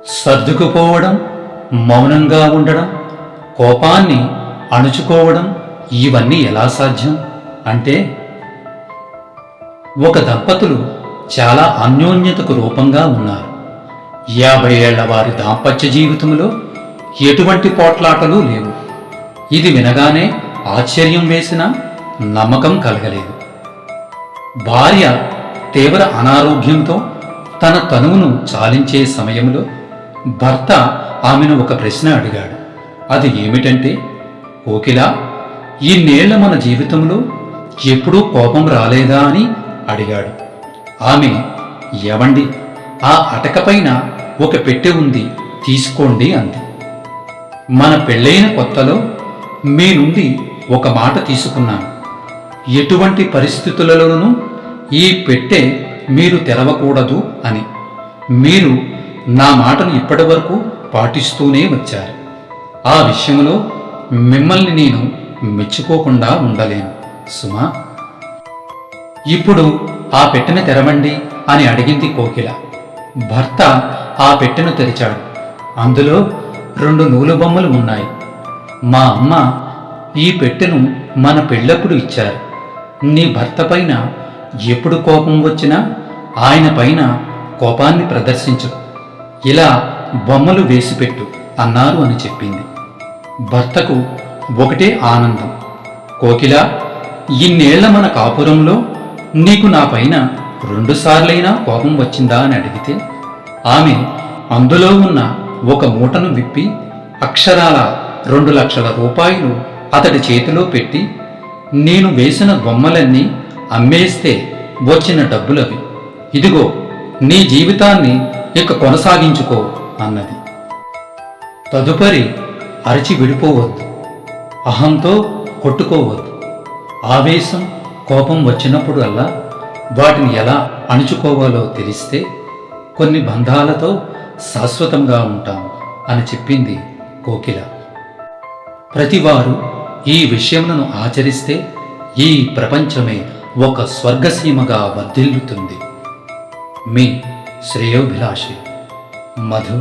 సర్దుకుపోవడం, మౌనంగా ఉండడం, కోపాన్ని అణుచుకోవడం ఇవన్నీ ఎలా సాధ్యం అంటే, ఒక దంపతులు చాలా అన్యోన్యతకు రూపంగా ఉన్నారు. 50 ఏళ్ల వారి దాంపత్య జీవితంలో ఎటువంటి పోట్లాటలు లేవు. ఇది వినగానే ఆశ్చర్యం వేసినా నమ్మకం కలగలేదు. భార్య తీవ్ర అనారోగ్యంతో తన తనువును చాలించే సమయంలో భర్త ఆమెను ఒక ప్రశ్న అడిగాడు. అది ఏమిటంటే, కోకిల, ఇన్నేళ్ల మన జీవితంలో ఎప్పుడూ కోపం రాలేదా అని అడిగాడు. ఆమె, ఎవండి, ఆ అటకపైన ఒక పెట్టె ఉంది, తీసుకోండి అంది. మన పెళ్ళైన కొత్తలో మీ నుండి ఒక మాట తీసుకున్నాను. ఎటువంటి పరిస్థితులలోనూ ఈ పెట్టె మీరు తెరవకూడదు అని. మీరు నా మాటను ఇప్పటి వరకు పాటిస్తూనే వచ్చారు. ఆ విషయంలో మిమ్మల్ని నేను మెచ్చుకోకుండా ఉండలేను సుమా. ఇప్పుడు ఆ పెట్టెను తెరవండి అని అడిగింది కోకిల. భర్త ఆ పెట్టెను తెరిచాడు. అందులో 2 నూలు బొమ్మలు ఉన్నాయి. మా అమ్మ ఈ పెట్టెను మన పెళ్ళప్పుడు ఇచ్చారు. నీ భర్త పైన ఎప్పుడు కోపం వచ్చినా ఆయన పైన కోపాన్ని ప్రదర్శించకు, ఇలా బొమ్మలు వేసిపెట్టు అన్నారు అని చెప్పింది. భర్తకు ఒకటే ఆనందం. కోకిల, ఇన్నేళ్ల మన కాపురంలో నీకు నా పైన 2 సార్లైనా కోపం వచ్చిందా అని అడిగితే, ఆమె అందులో ఉన్న ఒక మూటను విప్పి అక్షరాల 2 లక్షల రూపాయలు అతడి చేతిలో పెట్టి, నేను వేసిన బొమ్మలన్నీ అమ్మేస్తే వచ్చిన డబ్బులవి, ఇదిగో నీ జీవితాన్ని ఇక కొనసాగించుకో అన్నది. తదుపరి అరచి విడిపోవద్దు, అహంతో కొట్టుకోవద్దు. ఆవేశం, కోపం వచ్చినప్పుడు అల్లా వాటిని ఎలా అణుచుకోవాలో తెలిస్తే కొన్ని బంధాలతో శాశ్వతంగా ఉంటాం అని చెప్పింది కోకిల. ప్రతివారు ఈ విషయములను ఆచరిస్తే ఈ ప్రపంచమే ఒక స్వర్గసీమగా వర్ధిల్లుతుంది. మీ శ్రేయోభిలాషి మధు.